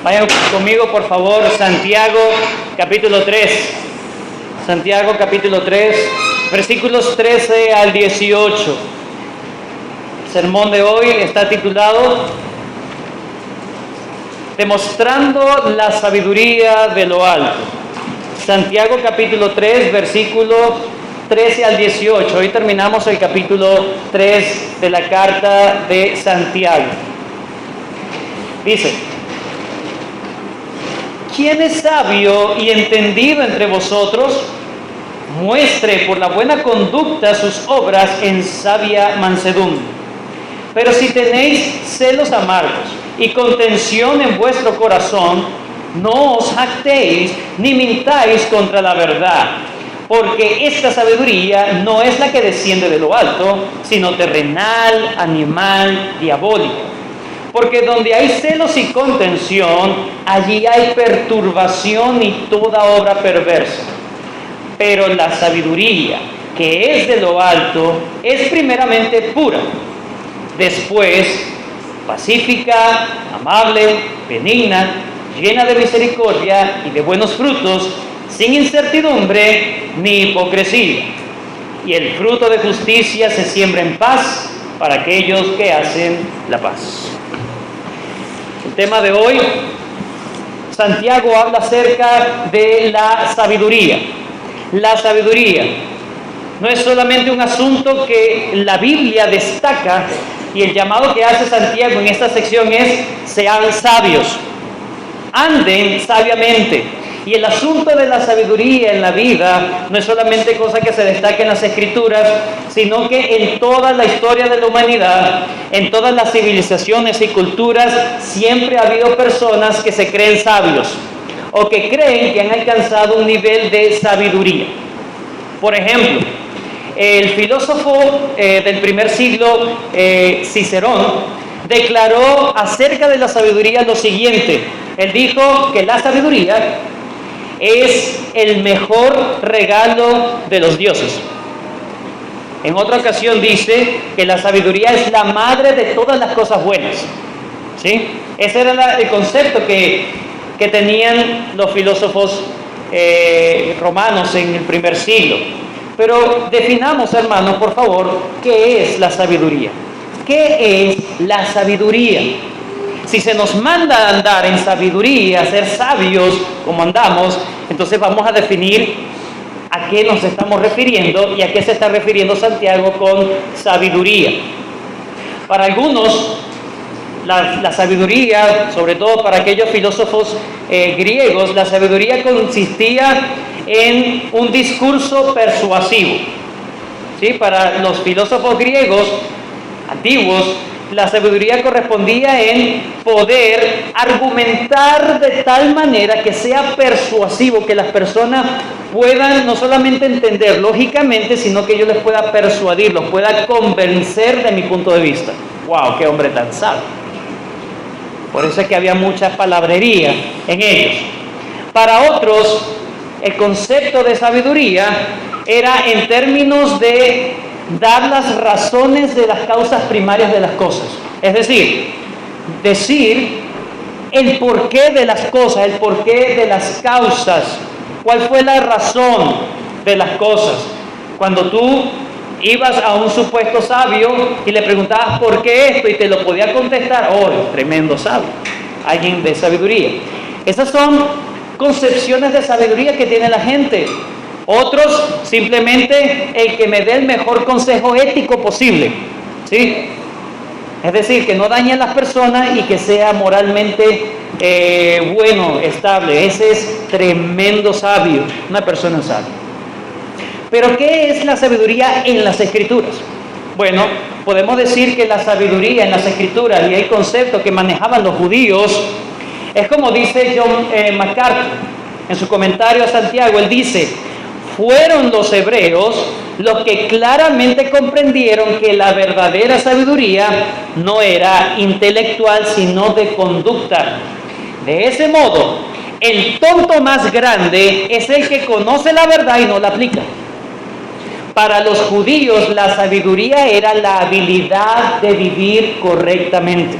Vayan conmigo, por favor, Santiago capítulo 3. Santiago capítulo 3, versículos 13 al 18. El sermón de hoy está titulado Demostrando la sabiduría de lo alto. Santiago capítulo 3, versículos 13 al 18. Hoy terminamos el capítulo 3 de la carta de Santiago. Dice: ¿quién es sabio y entendido entre vosotros? Muestre por la buena conducta sus obras en sabia mansedumbre. Pero si tenéis celos amargos y contención en vuestro corazón, no os jactéis ni mintáis contra la verdad, porque esta sabiduría no es la que desciende de lo alto, sino terrenal, animal, diabólica. Porque donde hay celos y contención, allí hay perturbación y toda obra perversa. Pero la sabiduría que es de lo alto es primeramente pura, después pacífica, amable, benigna, llena de misericordia y de buenos frutos, sin incertidumbre ni hipocresía. Y el fruto de justicia se siembra en paz para aquellos que hacen la paz. El tema de hoy, Santiago habla acerca de la sabiduría. La sabiduría no es solamente un asunto que la Biblia destaca, y el llamado que hace Santiago en esta sección es: sean sabios, anden sabiamente. Y el asunto de la sabiduría en la vida no es solamente cosa que se destaca en las Escrituras, sino que en toda la historia de la humanidad, en todas las civilizaciones y culturas, siempre ha habido personas que se creen sabios o que creen que han alcanzado un nivel de sabiduría. Por ejemplo, el filósofo del primer siglo, Cicerón, declaró acerca de la sabiduría lo siguiente. Él dijo que la sabiduría es el mejor regalo de los dioses. En otra ocasión dice que la sabiduría es la madre de todas las cosas buenas. ¿Sí? Ese era el concepto que tenían los filósofos romanos en el primer siglo. Pero definamos, hermanos, por favor, ¿qué es la sabiduría? ¿Qué es la sabiduría? Si se nos manda a andar en sabiduría, a ser sabios como andamos, entonces vamos a definir a qué nos estamos refiriendo y a qué se está refiriendo Santiago con sabiduría. Para algunos, la sabiduría, sobre todo para aquellos filósofos griegos, la sabiduría consistía en un discurso persuasivo. ¿Sí? Para los filósofos griegos antiguos, la sabiduría correspondía en poder argumentar de tal manera que sea persuasivo, que las personas puedan no solamente entender lógicamente, sino que yo les pueda persuadir, los pueda convencer de mi punto de vista. ¡Wow! ¡Qué hombre tan sabio! Por eso es que había mucha palabrería en ellos. Para otros, el concepto de sabiduría era en términos de dar las razones de las causas primarias de las cosas. Es decir el porqué de las cosas, el porqué de las causas. ¿Cuál fue la razón de las cosas? Cuando tú ibas a un supuesto sabio y le preguntabas ¿por qué esto? Y te lo podía contestar. ¡Oh, tremendo sabio! Alguien de sabiduría. Esas son concepciones de sabiduría que tiene la gente. Otros, simplemente el que me dé el mejor consejo ético posible, ¿sí? Es decir, que no dañe a las personas y que sea moralmente bueno, estable. Ese es tremendo sabio, una persona sabia. Pero ¿qué es la sabiduría en las Escrituras? Bueno, podemos decir que la sabiduría en las Escrituras y el concepto que manejaban los judíos es como dice John MacArthur en su comentario a Santiago. Él dice: fueron los hebreos los que claramente comprendieron que la verdadera sabiduría no era intelectual, sino de conducta. De ese modo, el tonto más grande es el que conoce la verdad y no la aplica. Para los judíos, la sabiduría era la habilidad de vivir correctamente.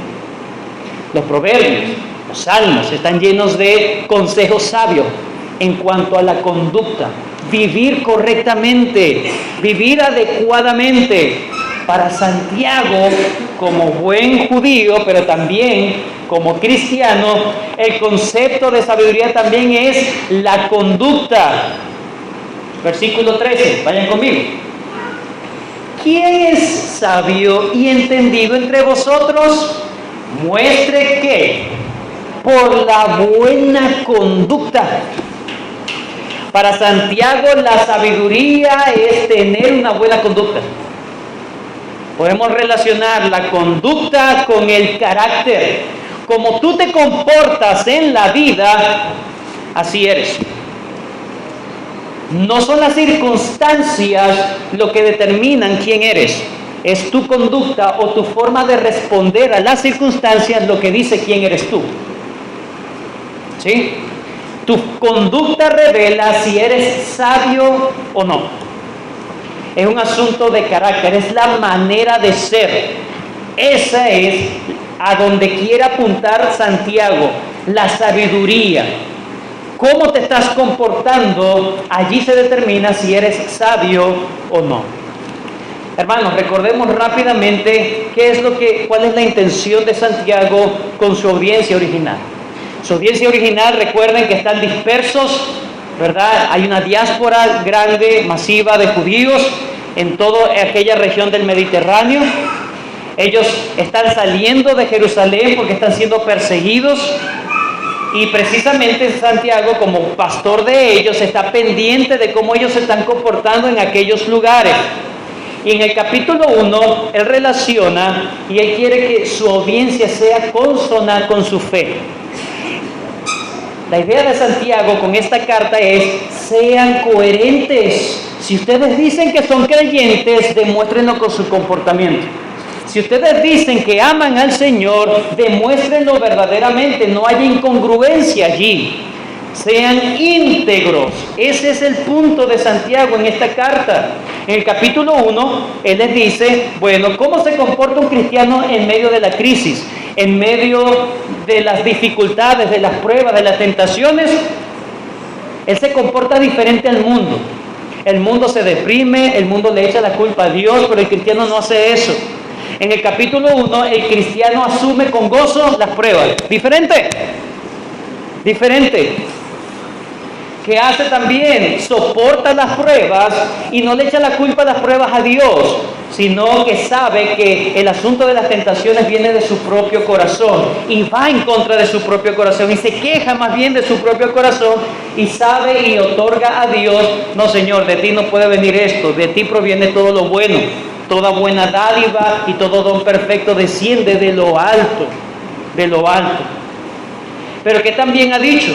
Los proverbios, Los salmos están llenos de consejos sabios en cuanto a la conducta. Vivir correctamente, vivir adecuadamente. Para Santiago, como buen judío, pero también como cristiano, el concepto de sabiduría también es la conducta. Versículo 13, vayan conmigo. ¿Quién es sabio y entendido entre vosotros? Muestre que por la buena conducta. Para Santiago, la sabiduría es tener una buena conducta. Podemos relacionar la conducta con el carácter. Como tú te comportas en la vida, así eres. No son las circunstancias lo que determinan quién eres. Es tu conducta o tu forma de responder a las circunstancias lo que dice quién eres tú. ¿Sí? Tu conducta revela si eres sabio o no. Es un asunto de carácter, es la manera de ser. Esa es a donde quiere apuntar Santiago, la sabiduría. Cómo te estás comportando, allí se determina si eres sabio o no. Hermanos, recordemos rápidamente cuál es la intención de Santiago con su audiencia original. Su audiencia original, recuerden que están dispersos, ¿verdad? Hay una diáspora grande, masiva de judíos en toda aquella región del Mediterráneo. Ellos están saliendo de Jerusalén porque están siendo perseguidos. Y precisamente Santiago, como pastor de ellos, está pendiente de cómo ellos se están comportando en aquellos lugares. Y en el capítulo 1, él relaciona y él quiere que su audiencia sea consona con su fe. La idea de Santiago con esta carta es: sean coherentes. Si ustedes dicen que son creyentes, demuéstrenlo con su comportamiento. Si ustedes dicen que aman al Señor, demuéstrenlo verdaderamente. No hay incongruencia allí. Sean íntegros. Ese es el punto de Santiago en esta carta. En el capítulo 1, él les dice, bueno, ¿cómo se comporta un cristiano en medio de la crisis? En medio de las dificultades, de las pruebas, de las tentaciones. Él se comporta diferente al mundo. El mundo se deprime, el mundo le echa la culpa a Dios, pero el cristiano no hace eso. En el capítulo 1, el cristiano asume con gozo las pruebas. Diferente. ¿Qué hace también? Soporta las pruebas y no le echa la culpa a las pruebas a Dios, sino que sabe que el asunto de las tentaciones viene de su propio corazón y va en contra de su propio corazón y se queja más bien de su propio corazón y sabe y otorga a Dios: no, Señor, de ti no puede venir esto, de ti proviene todo lo bueno, toda buena dádiva y todo don perfecto desciende de lo alto, Pero ¿qué también ha dicho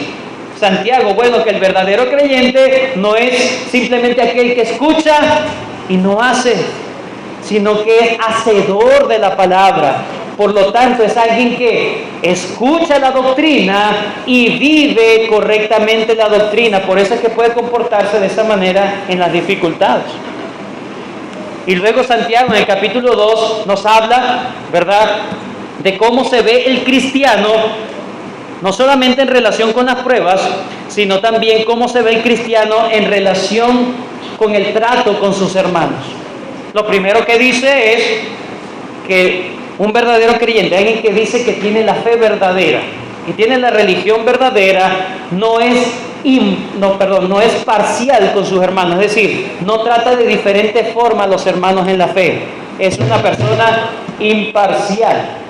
Santiago? Bueno, que el verdadero creyente no es simplemente aquel que escucha y no hace, sino que es hacedor de la palabra. Por lo tanto, es alguien que escucha la doctrina y vive correctamente la doctrina. Por eso es que puede comportarse de esa manera en las dificultades. Y luego Santiago en el capítulo 2 nos habla, ¿verdad?, de cómo se ve el cristiano, no solamente en relación con las pruebas, sino también cómo se ve el cristiano en relación con el trato con sus hermanos. Lo primero que dice es que un verdadero creyente, alguien que dice que tiene la fe verdadera y tiene la religión verdadera, no es parcial con sus hermanos, es decir, no trata de diferente forma a los hermanos en la fe. Es una persona imparcial.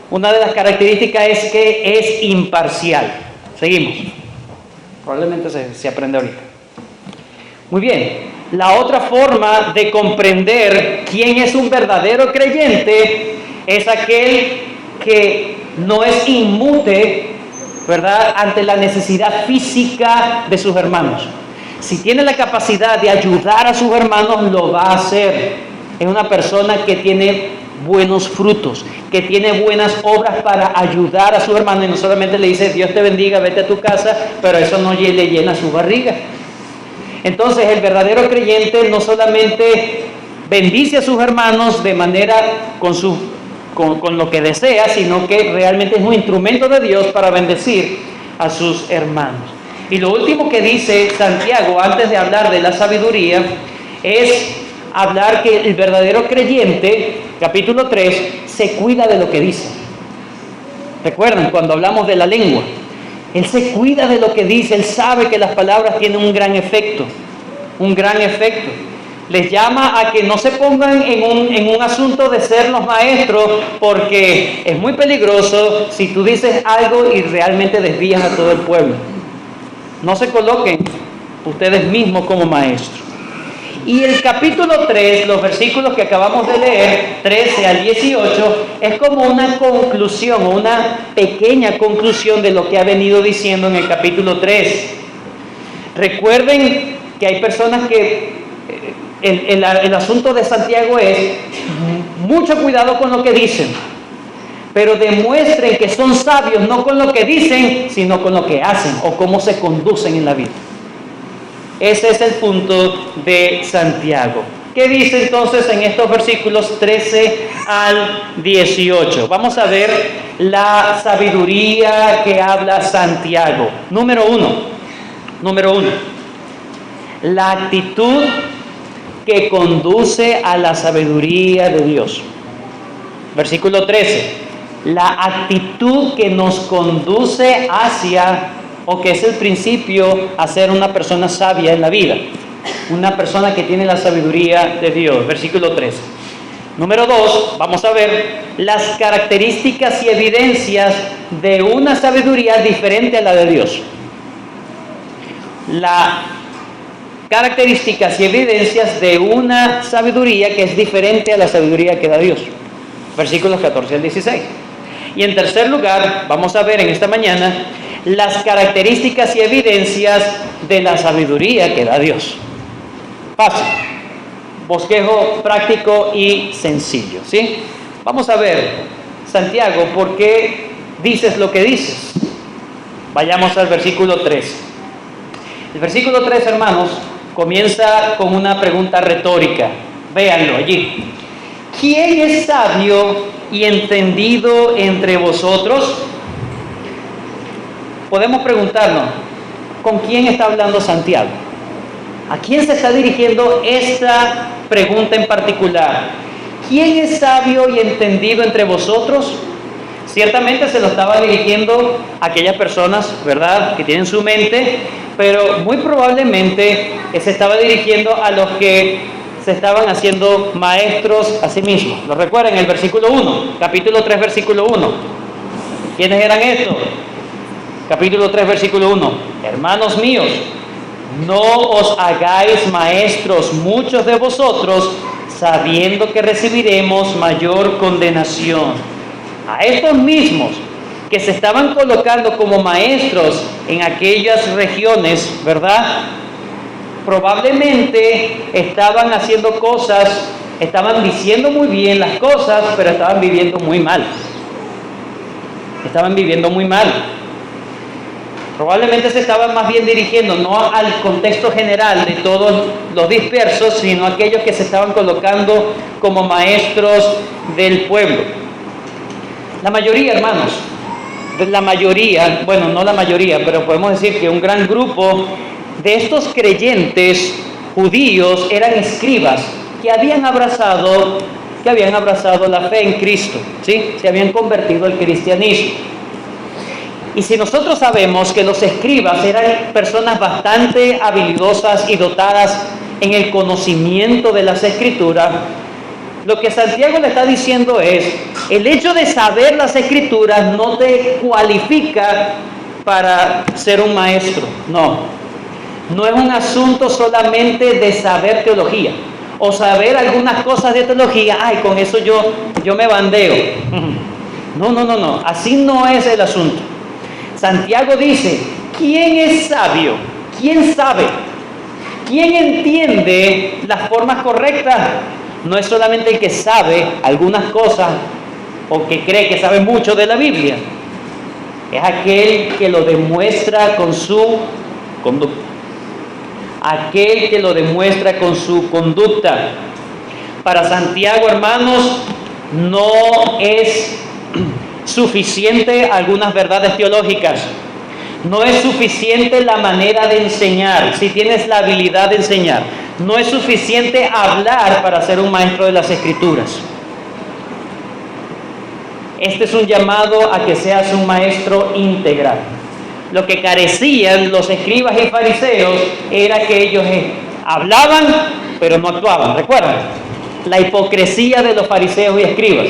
Una de las características es que es imparcial. Seguimos. Probablemente se aprende ahorita. Muy bien. La otra forma de comprender quién es un verdadero creyente es aquel que no es inmute, ¿verdad?, ante la necesidad física de sus hermanos. Si tiene la capacidad de ayudar a sus hermanos, lo va a hacer. Es una persona que tiene buenos frutos, que tiene buenas obras para ayudar a su hermano, y no solamente le dice Dios te bendiga, vete a tu casa, pero eso no le llena su barriga. Entonces el verdadero creyente no solamente bendice a sus hermanos de manera con sus con lo que desea, sino que realmente es un instrumento de Dios para bendecir a sus hermanos. Y lo último que dice Santiago antes de hablar de la sabiduría es hablar que el verdadero creyente, capítulo 3, se cuida de lo que dice. ¿Recuerdan cuando hablamos de la lengua? Él se cuida de lo que dice, él sabe que las palabras tienen un gran efecto, un gran efecto. Les llama a que no se pongan en un asunto de ser los maestros, porque es muy peligroso si tú dices algo y realmente desvías a todo el pueblo. No se coloquen ustedes mismos como maestros. Y el capítulo 3, los versículos que acabamos de leer, 13 al 18, es como una conclusión, o una pequeña conclusión de lo que ha venido diciendo en el capítulo 3. Recuerden que hay personas que el asunto de Santiago es mucho cuidado con lo que dicen, pero demuestren que son sabios no con lo que dicen, sino con lo que hacen o cómo se conducen en la vida. Ese es el punto de Santiago. ¿Qué dice entonces en estos versículos 13 al 18? Vamos a ver la sabiduría que habla Santiago. Número uno, la actitud que conduce a la sabiduría de Dios. Versículo 13, la actitud que nos conduce hacia, o que es el principio a ser una persona sabia en la vida, una persona que tiene la sabiduría de Dios. Versículo 13. Número 2, vamos a ver las características y evidencias de una sabiduría diferente a la de Dios. Las características y evidencias de una sabiduría que es diferente a la sabiduría que da Dios. Versículos 14 al 16. Y en tercer lugar, vamos a ver en esta mañana las características y evidencias de la sabiduría que da Dios. Fácil, bosquejo práctico y sencillo, ¿sí? Vamos a ver, Santiago, ¿por qué dices lo que dices? Vayamos al versículo 3. El versículo 3, hermanos, comienza con una pregunta retórica. Véanlo allí. ¿Quién es sabio y entendido entre vosotros? Podemos preguntarnos, ¿con quién está hablando Santiago? ¿A quién se está dirigiendo esta pregunta en particular? ¿Quién es sabio y entendido entre vosotros? Ciertamente se lo estaba dirigiendo a aquellas personas, ¿verdad?, que tienen su mente, pero muy probablemente se estaba dirigiendo a los que se estaban haciendo maestros a sí mismos. ¿Lo recuerdan? En el versículo 1, capítulo 3, versículo 1. ¿Quiénes eran estos? Capítulo 3, versículo 1. Hermanos míos, no os hagáis maestros muchos de vosotros, sabiendo que recibiremos mayor condenación. A estos mismos que se estaban colocando como maestros en aquellas regiones, ¿verdad?, probablemente estaban haciendo cosas, estaban diciendo muy bien las cosas, pero estaban viviendo muy mal. Estaban viviendo muy mal. Probablemente se estaban más bien dirigiendo no al contexto general de todos los dispersos, sino a aquellos que se estaban colocando como maestros del pueblo. La mayoría, hermanos, la mayoría, bueno, no la mayoría, pero podemos decir que un gran grupo de estos creyentes judíos eran escribas que habían abrazado la fe en Cristo, ¿sí? Se habían convertido al cristianismo. Y si nosotros sabemos que los escribas eran personas bastante habilidosas y dotadas en el conocimiento de las Escrituras, lo que Santiago le está diciendo es, el hecho de saber las Escrituras no te cualifica para ser un maestro. No es un asunto solamente de saber teología o saber algunas cosas de teología. Ay, con eso yo me bandeo. No, así no es el asunto. Santiago dice, ¿quién es sabio? ¿Quién sabe? ¿Quién entiende las formas correctas? No es solamente el que sabe algunas cosas o que cree que sabe mucho de la Biblia. Es aquel que lo demuestra con su conducta. Aquel que lo demuestra con su conducta. Para Santiago, hermanos, No es suficiente algunas verdades teológicas. No es suficiente la manera de enseñar, si tienes la habilidad de enseñar. No es suficiente hablar para ser un maestro de las Escrituras. Este es un llamado a que seas un maestro integral. Lo que carecían los escribas y fariseos era que ellos hablaban, pero no actuaban. ¿Recuerdan? La hipocresía de los fariseos y escribas.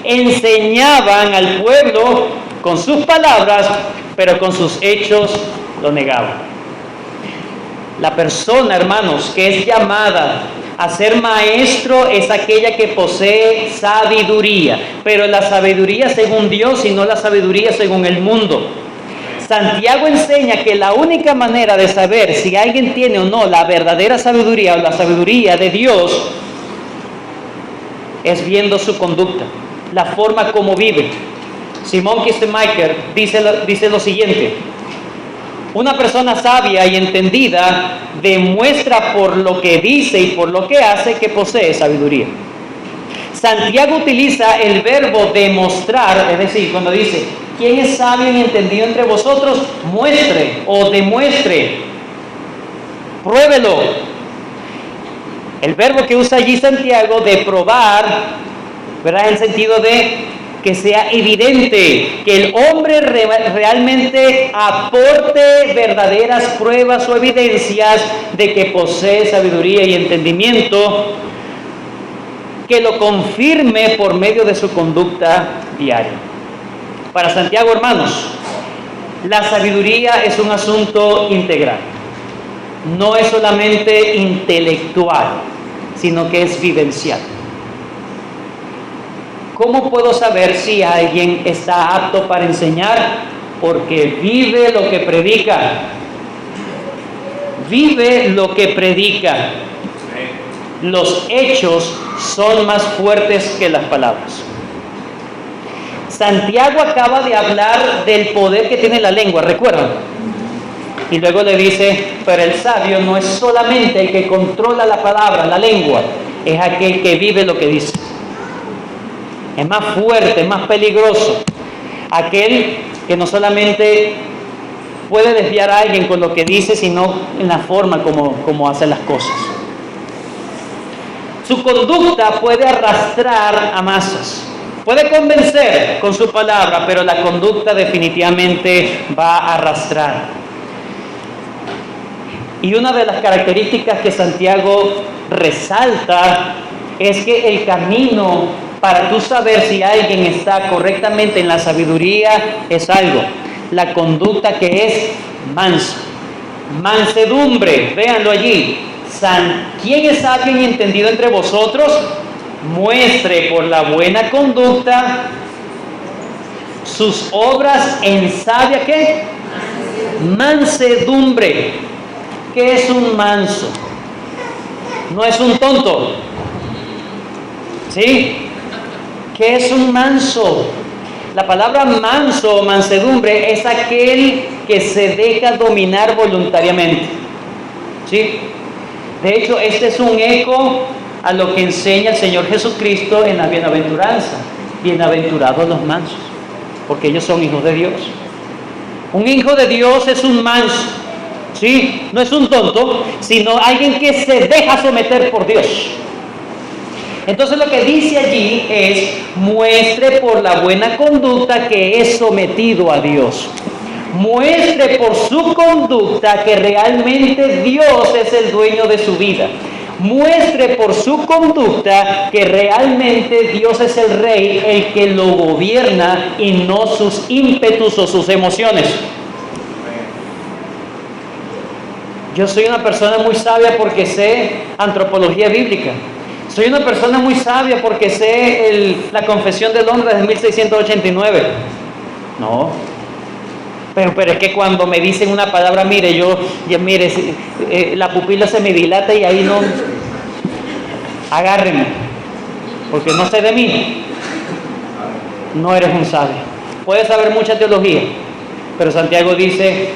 Enseñaban al pueblo con sus palabras, pero con sus hechos lo negaban. La persona, hermanos, que es llamada a ser maestro es aquella que posee sabiduría, pero la sabiduría según Dios y no la sabiduría según el mundo. Santiago enseña que la única manera de saber si alguien tiene o no la verdadera sabiduría o la sabiduría de Dios es viendo su conducta, la forma como vive. Simon Kistemaker dice lo siguiente: una persona sabia y entendida demuestra por lo que dice y por lo que hace que posee sabiduría. Santiago utiliza el verbo demostrar, es decir, cuando dice, ¿quién es sabio y entendido entre vosotros? Muestre o demuestre, pruébelo. El verbo que usa allí Santiago de probar, ¿verdad? En el sentido de que sea evidente, que el hombre realmente aporte verdaderas pruebas o evidencias de que posee sabiduría y entendimiento, que lo confirme por medio de su conducta diaria. Para Santiago, hermanos, la sabiduría es un asunto integral. No es solamente intelectual, sino que es vivencial. ¿Cómo puedo saber si alguien está apto para enseñar? Porque vive lo que predica. Vive lo que predica. Los hechos son más fuertes que las palabras. Santiago acaba de hablar del poder que tiene la lengua, ¿recuerdan? Y luego le dice, pero el sabio no es solamente el que controla la palabra, la lengua, es aquel que vive lo que dice. Es más fuerte, es más peligroso. Aquel que no solamente puede desviar a alguien con lo que dice, sino en la forma como hace las cosas. Su conducta puede arrastrar a masas. Puede convencer con su palabra, pero la conducta definitivamente va a arrastrar. Y una de las características que Santiago resalta es que el camino para tú saber si alguien está correctamente en la sabiduría es algo, la conducta que es mansa, mansedumbre, véanlo allí. ¿Quién es sabio y entendido entre vosotros? Muestre por la buena conducta sus obras en sabia ¿qué? Mansedumbre. ¿Qué es un manso? No es un tonto. ¿Sí? ¿Qué es un manso? La palabra manso o mansedumbre es aquel que se deja dominar voluntariamente. ¿Sí? De hecho, este es un eco a lo que enseña el Señor Jesucristo en la bienaventuranza. Bienaventurados los mansos, porque ellos son hijos de Dios. Un hijo de Dios es un manso, ¿sí? No es un tonto, sino alguien que se deja someter por Dios. Entonces lo que dice allí es, muestre por la buena conducta que es sometido a Dios. Muestre por su conducta que realmente Dios es el dueño de su vida. Muestre por su conducta que realmente Dios es el rey, el que lo gobierna y no sus ímpetus o sus emociones. Yo soy una persona muy sabia porque sé antropología bíblica. Soy una persona muy sabia porque sé la Confesión de Londres de 1689. No. Pero es que cuando me dicen una palabra, mire, la pupila se me dilata y ahí no. Agárreme. Porque no sé de mí. No eres un sabio. Puedes saber mucha teología. Pero Santiago dice,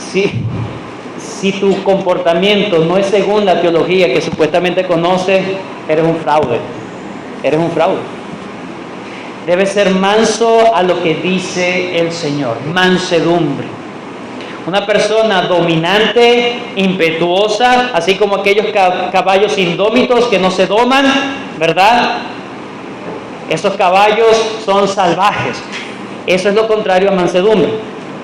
si tu comportamiento no es según la teología que supuestamente conoces, eres un fraude. Eres un fraude. Debe ser manso a lo que dice el Señor, mansedumbre. Una persona dominante, impetuosa, así como aquellos caballos indómitos que no se doman, ¿verdad? Esos caballos son salvajes. Eso es lo contrario a mansedumbre.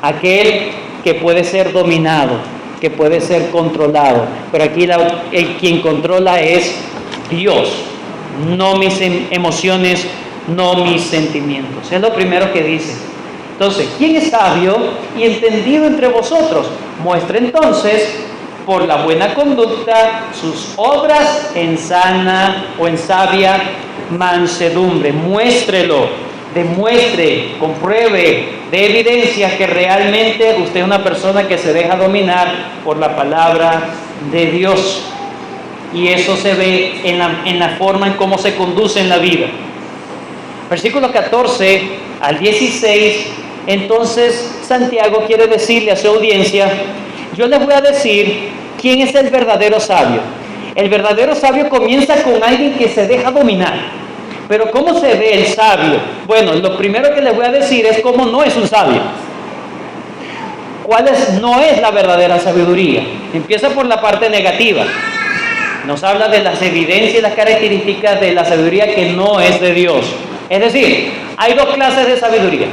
Aquel que puede ser dominado, que puede ser controlado. Pero aquí quien controla es Dios, no mis emociones, no mis sentimientos. Es lo primero que dice. Entonces, ¿quién es sabio y entendido entre vosotros? Muestre entonces por la buena conducta sus obras en sana o en sabia mansedumbre. Muéstrelo, demuestre, compruebe, dé evidencia que realmente usted es una persona que se deja dominar por la palabra de Dios. Y eso se ve en la forma en cómo se conduce en la vida. Versículos 14 al 16, entonces Santiago quiere decirle a su audiencia, yo les voy a decir quién es el verdadero sabio. El verdadero sabio comienza con alguien que se deja dominar. Pero ¿cómo se ve el sabio? Bueno, lo primero que les voy a decir es cómo no es un sabio. No es la verdadera sabiduría. Empieza por la parte negativa. Nos habla de las evidencias y las características de la sabiduría que no es de Dios. Es decir, hay dos clases de sabiduría.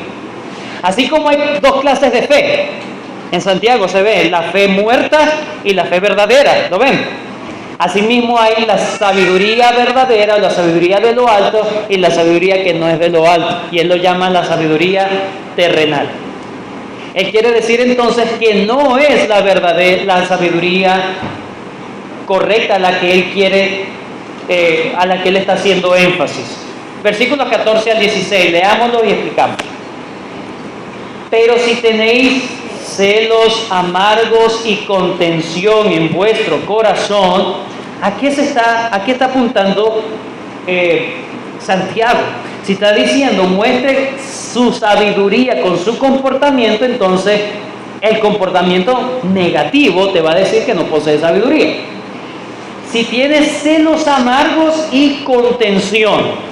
Así como hay dos clases de fe. En Santiago se ve la fe muerta y la fe verdadera. ¿Lo ven? Asimismo hay la sabiduría verdadera, la sabiduría de lo alto y la sabiduría que no es de lo alto. Y él lo llama la sabiduría terrenal. Él quiere decir entonces que no es la sabiduría correcta a la que él quiere, a la que él está haciendo énfasis. Versículos 14 al 16, leámoslo y explicamos. Pero si tenéis celos amargos y contención en vuestro corazón, ¿a qué está apuntando Santiago? Si está diciendo muestre su sabiduría con su comportamiento, entonces el comportamiento negativo te va a decir que no posee sabiduría. Si tienes celos amargos y contención,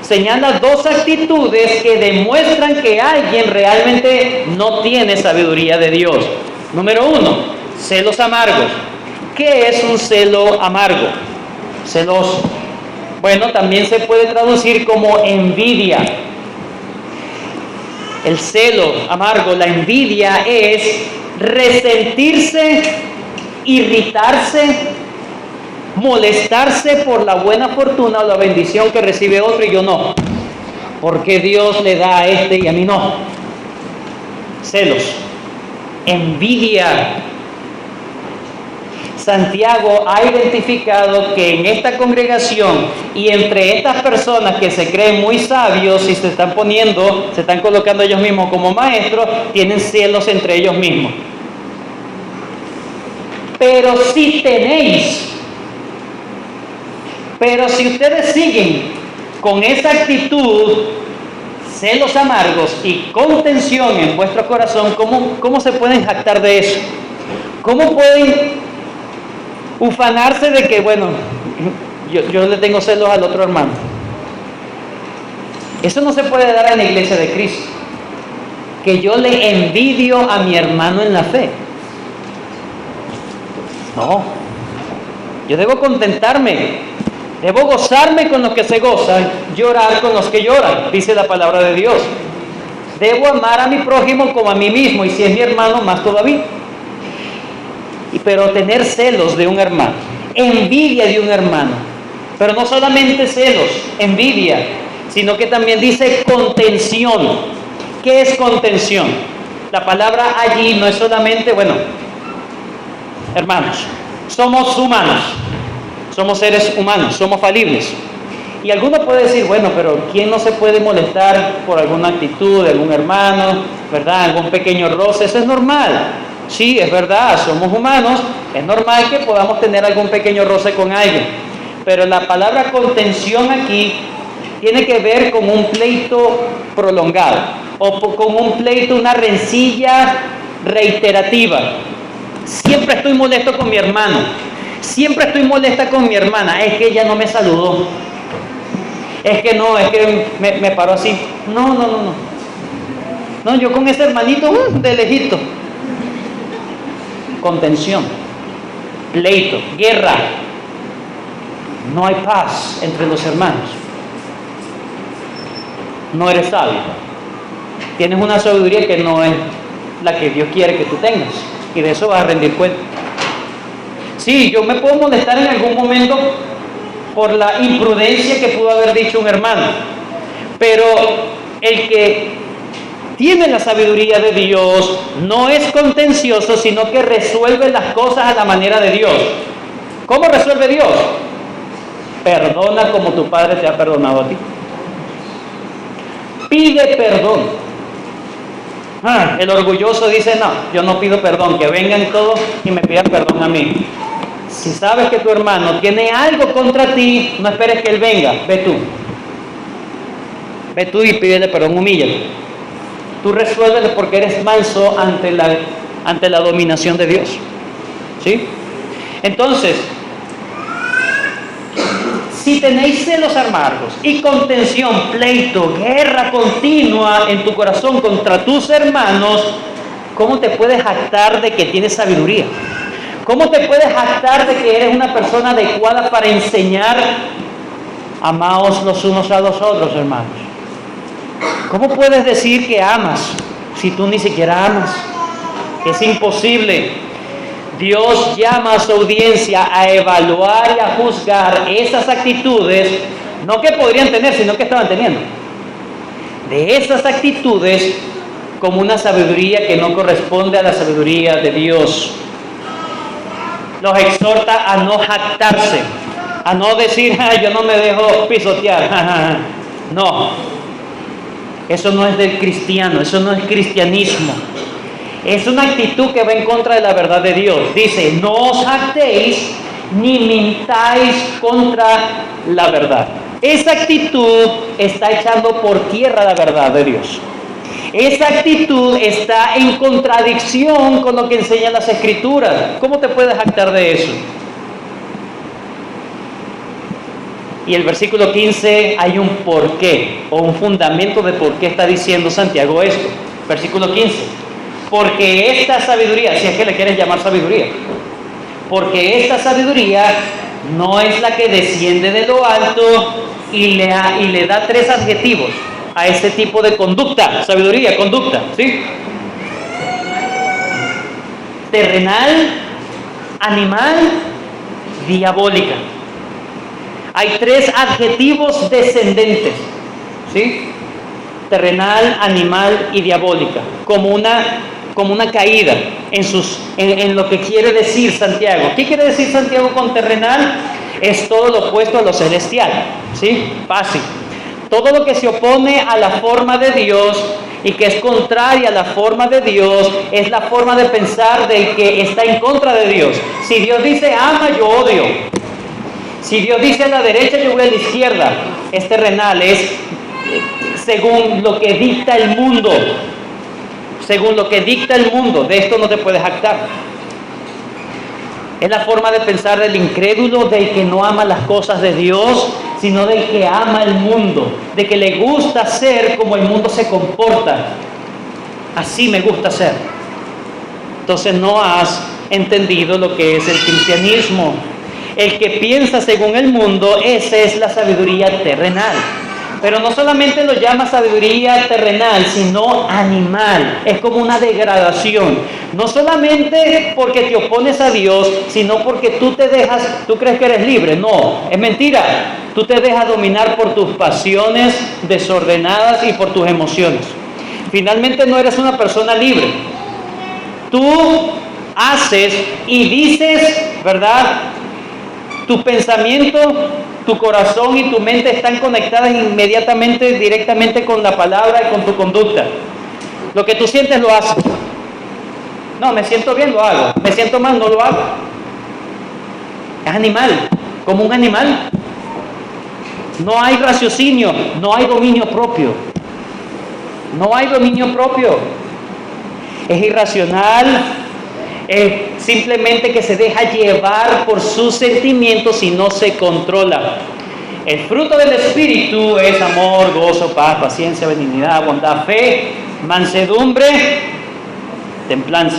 señala dos actitudes que demuestran que alguien realmente no tiene sabiduría de Dios. Número 1, celos amargos. ¿Qué es un celo amargo? Celoso. Bueno, también se puede traducir como envidia. El celo amargo, la envidia es resentirse, irritarse, molestarse por la buena fortuna o la bendición que recibe otro y yo no. ¿Por qué Dios le da a este y a mí no? Celos, envidia. Santiago ha identificado que en esta congregación y entre estas personas que se creen muy sabios y se están colocando ellos mismos como maestros, tienen celos entre ellos mismos. Pero si ustedes siguen con esa actitud, celos amargos y contención en vuestro corazón, ¿cómo se pueden jactar de eso? ¿Cómo pueden ufanarse de que, bueno, yo le tengo celos al otro hermano? Eso no se puede dar en la iglesia de Cristo. Que yo le envidio a mi hermano en la fe. No. Yo debo contentarme. Debo gozarme con los que se gozan, llorar con los que lloran, dice la palabra de Dios. Debo amar a mi prójimo como a mí mismo, y si es mi hermano, más todavía. Pero tener celos de un hermano, envidia de un hermano, pero no solamente celos, envidia, sino que también dice contención. ¿Qué es contención? La palabra allí no es solamente, hermanos, somos humanos. Somos seres humanos, somos falibles. Y alguno puede decir, pero ¿quién no se puede molestar por alguna actitud de algún hermano, verdad? Algún pequeño roce, eso es normal. Sí, es verdad, somos humanos, es normal que podamos tener algún pequeño roce con alguien. Pero la palabra contención aquí tiene que ver con un pleito prolongado, o con un pleito, una rencilla reiterativa. Siempre estoy molesto con mi hermano. Siempre estoy molesta con mi hermana, es que ella no me saludó. Es que no, es que me paró así. No, no, no, no. No, yo con ese hermanito de lejito. Contención, pleito, guerra. No hay paz entre los hermanos. No eres sabio. Tienes una sabiduría que no es la que Dios quiere que tú tengas. Y de eso vas a rendir cuenta. Sí, yo me puedo molestar en algún momento por la imprudencia que pudo haber dicho un hermano. Pero el que tiene la sabiduría de Dios no es contencioso, sino que resuelve las cosas a la manera de Dios. ¿Cómo resuelve Dios? Perdona como tu Padre te ha perdonado a ti. Pide perdón. El orgulloso dice, no, yo no pido perdón, que vengan todos y me pidan perdón a mí. Si sabes que tu hermano tiene algo contra ti, no esperes que él venga, ve tú. Ve tú y pídele perdón, humíllate. Tú resuélvelo porque eres manso ante la dominación de Dios. ¿Sí? Entonces, si tenéis celos amargos y contención, pleito, guerra continua en tu corazón contra tus hermanos, ¿cómo te puedes jactar de que tienes sabiduría? ¿Cómo te puedes jactar de que eres una persona adecuada para enseñar? Amaos los unos a los otros, hermanos. ¿Cómo puedes decir que amas si tú ni siquiera amas? Es imposible. Dios llama a su audiencia a evaluar y a juzgar esas actitudes, no que podrían tener, sino que estaban teniendo. De esas actitudes como una sabiduría que no corresponde a la sabiduría de Dios. Los exhorta a no jactarse, a no decir, yo no me dejo pisotear. No, eso no es del cristiano, eso no es cristianismo. Es una actitud que va en contra de la verdad de Dios. Dice, no os jactéis ni mintáis contra la verdad. Esa actitud está echando por tierra la verdad de Dios. Esa actitud está en contradicción con lo que enseñan las Escrituras. ¿Cómo te puedes jactar de eso? Y el versículo 15 hay un porqué o un fundamento de por qué está diciendo Santiago esto. Versículo 15. Porque esta sabiduría, si es que le quieres llamar sabiduría, porque esta sabiduría no es la que desciende de lo alto y le da tres adjetivos a este tipo de conducta. Sabiduría, conducta, ¿sí? Terrenal, animal, diabólica. Hay tres adjetivos descendentes, ¿sí? Terrenal, animal y diabólica, como una caída en lo que quiere decir Santiago. ¿Qué quiere decir Santiago con terrenal? Es todo lo opuesto a lo celestial, ¿sí? Fácil. Todo lo que se opone a la forma de Dios y que es contraria a la forma de Dios es la forma de pensar del que está en contra de Dios. Si Dios dice ama, yo odio. Si Dios dice a la derecha, yo voy a la izquierda. Es terrenal, es según lo que dicta el mundo. Según lo que dicta el mundo, de esto no te puedes jactar. Es la forma de pensar del incrédulo, del que no ama las cosas de Dios, sino del que ama el mundo, de que le gusta ser como el mundo se comporta. Así me gusta ser. Entonces no has entendido lo que es el cristianismo. El que piensa según el mundo, esa es la sabiduría terrenal. Pero no solamente lo llama sabiduría terrenal, sino animal. Es como una degradación. No solamente porque te opones a Dios, sino porque tú crees que eres libre. No, es mentira. Tú te dejas dominar por tus pasiones desordenadas y por tus emociones. Finalmente no eres una persona libre. Tú haces y dices, ¿verdad? Tu pensamiento, tu corazón y tu mente están conectadas inmediatamente, directamente con la palabra y con tu conducta. Lo que tú sientes lo haces. No, me siento bien, lo hago. Me siento mal, no lo hago. Es animal, como un animal. No hay raciocinio, no hay dominio propio. No hay dominio propio. Es irracional. Es simplemente que se deja llevar por sus sentimientos y no se controla. El fruto del Espíritu es amor, gozo, paz, paciencia, benignidad, bondad, fe, mansedumbre, templanza,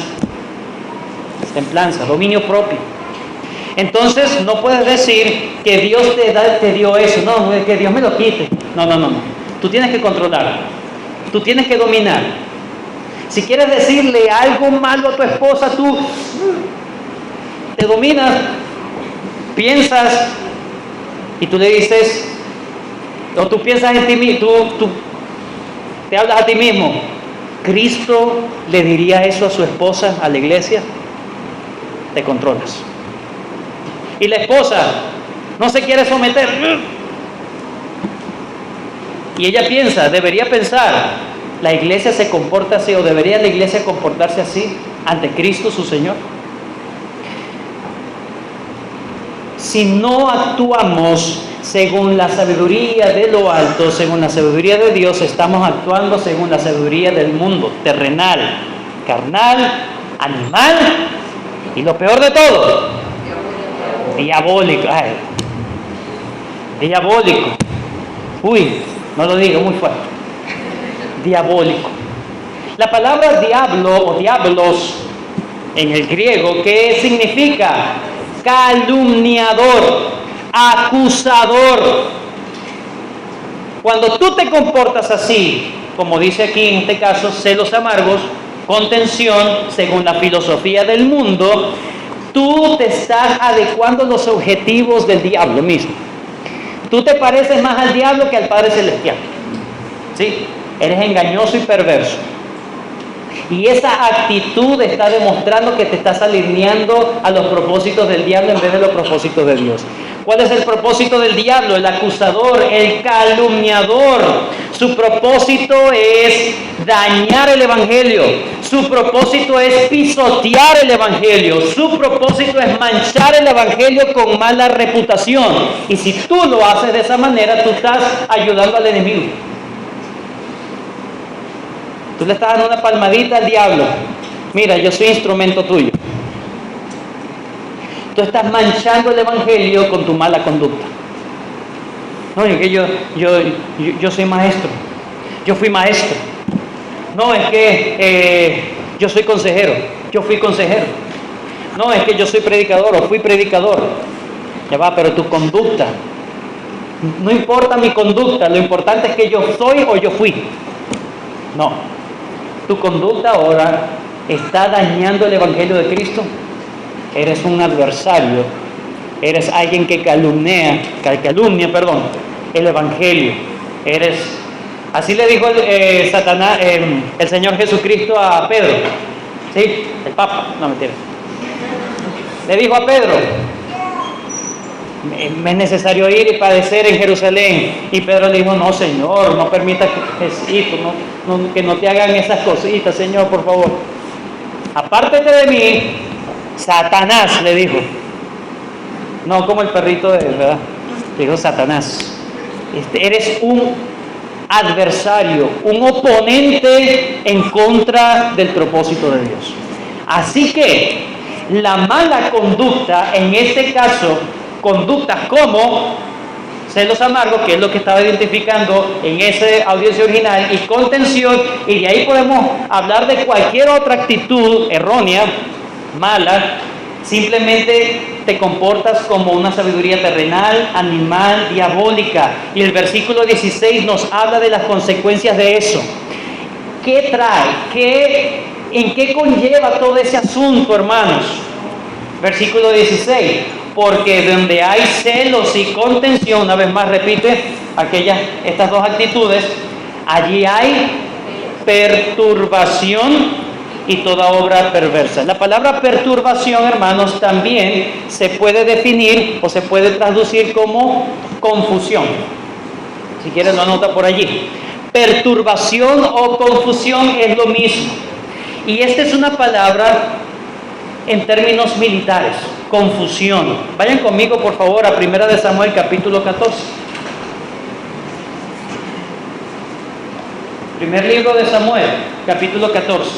dominio propio. Entonces no puedes decir que Dios te dio eso, no, que Dios me lo quite. No. Tú tienes que controlar, tú tienes que dominar. Si quieres decirle algo malo a tu esposa, tú te dominas, piensas y tú le dices, o tú piensas en ti mismo, tú te hablas a ti mismo. ¿Cristo le diría eso a su esposa, a la iglesia? Te controlas. Y la esposa no se quiere someter. Y ella piensa, debería pensar, ¿la iglesia se comporta así o debería la iglesia comportarse así ante Cristo su Señor? Si no actuamos según la sabiduría de lo alto, según la sabiduría de Dios, estamos actuando según la sabiduría del mundo, terrenal, carnal, animal y lo peor de todo, diabólico. Diabólico. Uy, no lo digo muy fuerte. Diabólico. La palabra diablo o diablos en el griego, ¿qué significa? Calumniador, acusador. Cuando tú te comportas así, como dice aquí en este caso, celos amargos, contención, según la filosofía del mundo, tú te estás adecuando a los objetivos del diablo mismo. Tú te pareces más al diablo que al Padre Celestial. ¿Sí? Eres engañoso y perverso. Y esa actitud está demostrando que te estás alineando a los propósitos del diablo en vez de los propósitos de Dios. ¿Cuál es el propósito del diablo? El acusador, el calumniador. Su propósito es dañar el evangelio. Su propósito es pisotear el evangelio. Su propósito es manchar el evangelio con mala reputación. Y si tú lo haces de esa manera, tú estás ayudando al enemigo. Tú le estás dando una palmadita al diablo. Mira, yo soy instrumento tuyo. Tú estás manchando el evangelio con tu mala conducta. No, es que yo soy maestro. Yo fui maestro. No, es que yo soy consejero. Yo fui consejero. No, es que yo soy predicador o fui predicador. Ya va, pero tu conducta. No importa mi conducta, lo importante es que yo soy o yo fui. No. Tu conducta ahora está dañando el evangelio de Cristo. Eres un adversario. Eres alguien que calumnia el evangelio. Así le dijo Satanás, el Señor Jesucristo a Pedro. ¿Sí? El Papa, no mentira. Le dijo a Pedro, me es necesario ir y padecer en Jerusalén. Y Pedro le dijo, no, Señor, no permita que no te hagan esas cositas, Señor, por favor. Apártate de mí, Satanás, le dijo. No como el perrito de él, ¿verdad? Le dijo Satanás. Eres un adversario, un oponente en contra del propósito de Dios. Así que la mala conducta, en este caso, conductas como celos amargos, que es lo que estaba identificando en esa audiencia original, y contención, y de ahí podemos hablar de cualquier otra actitud errónea, mala. Simplemente te comportas como una sabiduría terrenal, animal, diabólica. Y el versículo 16 nos habla de las consecuencias de eso. ¿Qué trae? ¿En qué conlleva todo ese asunto, hermanos? Versículo 16. Porque donde hay celos y contención, una vez más repite estas dos actitudes, allí hay perturbación y toda obra perversa. La palabra perturbación, hermanos, también se puede definir o se puede traducir como confusión. Si quieres lo anota por allí. Perturbación o confusión es lo mismo. Y esta es una palabra en términos militares, confusión. Vayan conmigo, por favor, a 1 de Samuel, capítulo 14. Primer libro de Samuel, capítulo 14.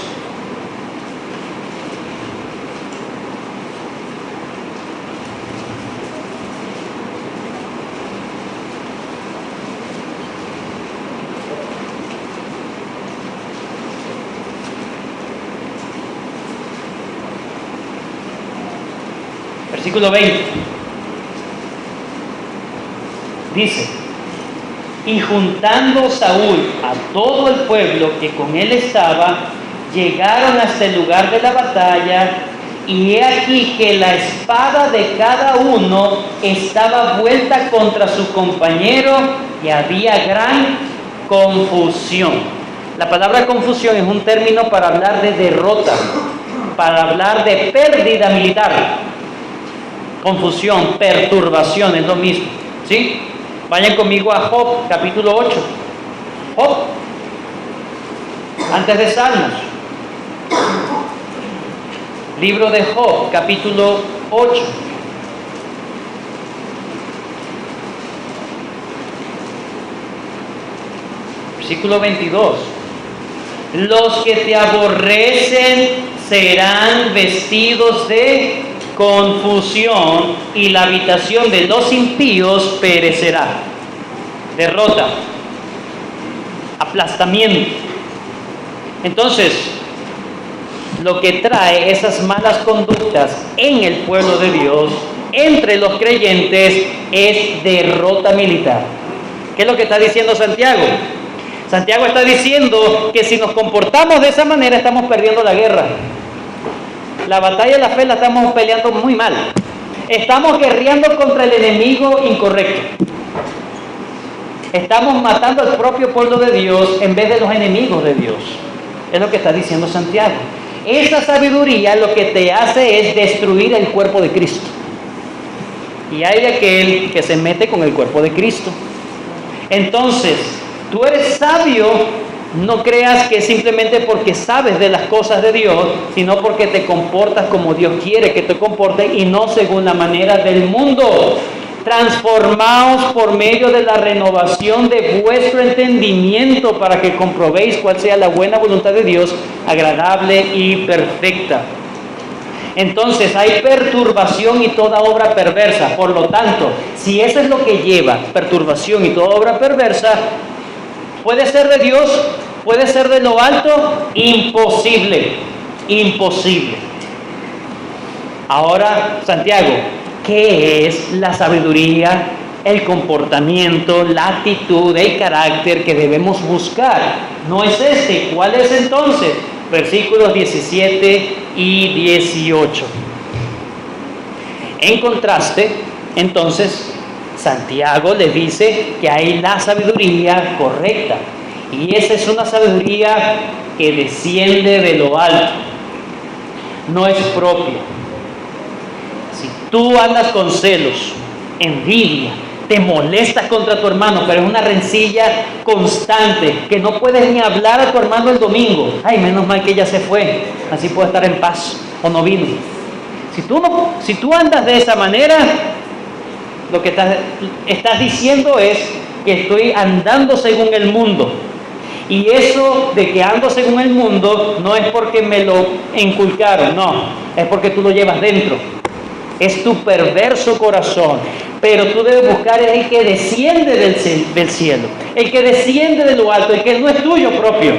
Versículo 20. Dice: y juntando Saúl a todo el pueblo que con él estaba, llegaron hasta el lugar de la batalla, y he aquí que la espada de cada uno estaba vuelta contra su compañero, y había gran confusión. La palabra confusión es un término para hablar de derrota, para hablar de pérdida militar. Confusión, perturbación, es lo mismo, ¿sí? Vayan conmigo a Job, capítulo 8. Job, antes de Salmos. Libro de Job, capítulo 8. Versículo 22. Los que te aborrecen serán vestidos de confusión, y la habitación de los impíos perecerá. Derrota, aplastamiento. Entonces, lo que trae esas malas conductas en el pueblo de Dios, entre los creyentes, es derrota militar. ¿Qué es lo que está diciendo Santiago? Santiago está diciendo que si nos comportamos de esa manera, estamos perdiendo la guerra. La batalla de la fe la estamos peleando muy mal. Estamos guerreando contra el enemigo incorrecto. Estamos matando al propio pueblo de Dios en vez de los enemigos de Dios. Es lo que está diciendo Santiago. Esa sabiduría lo que te hace es destruir el cuerpo de Cristo. Y hay de aquel que se mete con el cuerpo de Cristo. Entonces, tú eres sabio. No creas que es simplemente porque sabes de las cosas de Dios, sino porque te comportas como Dios quiere que te comportes y no según la manera del mundo. Transformaos por medio de la renovación de vuestro entendimiento, para que comprobéis cuál sea la buena voluntad de Dios, agradable y perfecta. Entonces hay perturbación y toda obra perversa. Por lo tanto, si eso es lo que lleva, perturbación y toda obra perversa, ¿puede ser de Dios? ¿Puede ser de lo alto? Imposible, imposible. Ahora, Santiago, ¿qué es la sabiduría, el comportamiento, la actitud, el carácter que debemos buscar? No es este. ¿Cuál es entonces? Versículos 17 y 18. En contraste, entonces, Santiago le dice que hay la sabiduría correcta. Y esa es una sabiduría que desciende de lo alto. No es propia. Si tú andas con celos, envidia, te molestas contra tu hermano, pero es una rencilla constante, que no puedes ni hablar a tu hermano el domingo. Ay, menos mal que ella se fue, así puede estar en paz, o no vino. Si tú andas de esa manera, lo que estás diciendo es que estoy andando según el mundo. Y eso de que ando según el mundo no es porque me lo inculcaron, no, es porque tú lo llevas dentro. Es tu perverso corazón. Pero tú debes buscar el que desciende del cielo, el que desciende de lo alto, el que no es tuyo propio,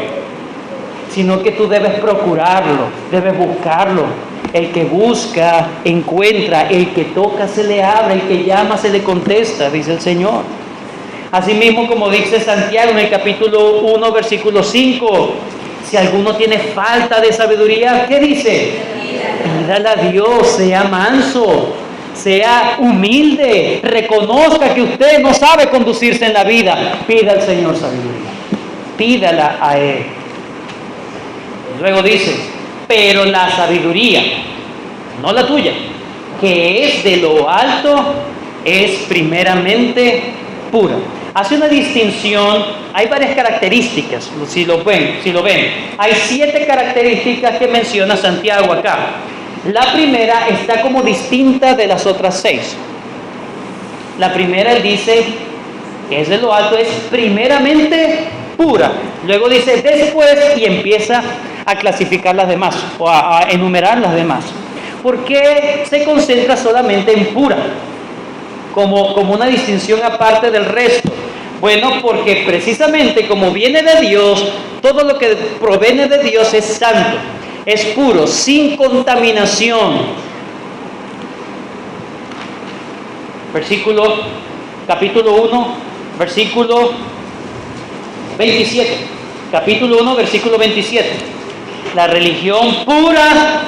sino que tú debes procurarlo, debes buscarlo. El que busca, encuentra. El que toca, se le abre. El que llama, se le contesta, dice el Señor. Asimismo, como dice Santiago en el capítulo 1, versículo 5, si alguno tiene falta de sabiduría, ¿qué dice? Pídala a Dios, sea manso, sea humilde, reconozca que usted no sabe conducirse en la vida. Pida al Señor sabiduría, pídala a Él. Luego dice, pero la sabiduría, no la tuya, que es de lo alto, es primeramente pura. Hace una distinción, hay varias características, si lo ven. Hay 7 características que menciona Santiago acá. La primera está como distinta de las otras 6. La primera, él dice que es de lo alto, es primeramente pura. Luego dice después, y empieza a clasificar las demás, o a enumerar las demás. ¿Por qué se concentra solamente en pura? Como una distinción aparte del resto. Bueno, porque precisamente como viene de Dios, todo lo que proviene de Dios es santo, es puro, sin contaminación. capítulo 1, versículo 27. Capítulo 1, versículo 27. La religión pura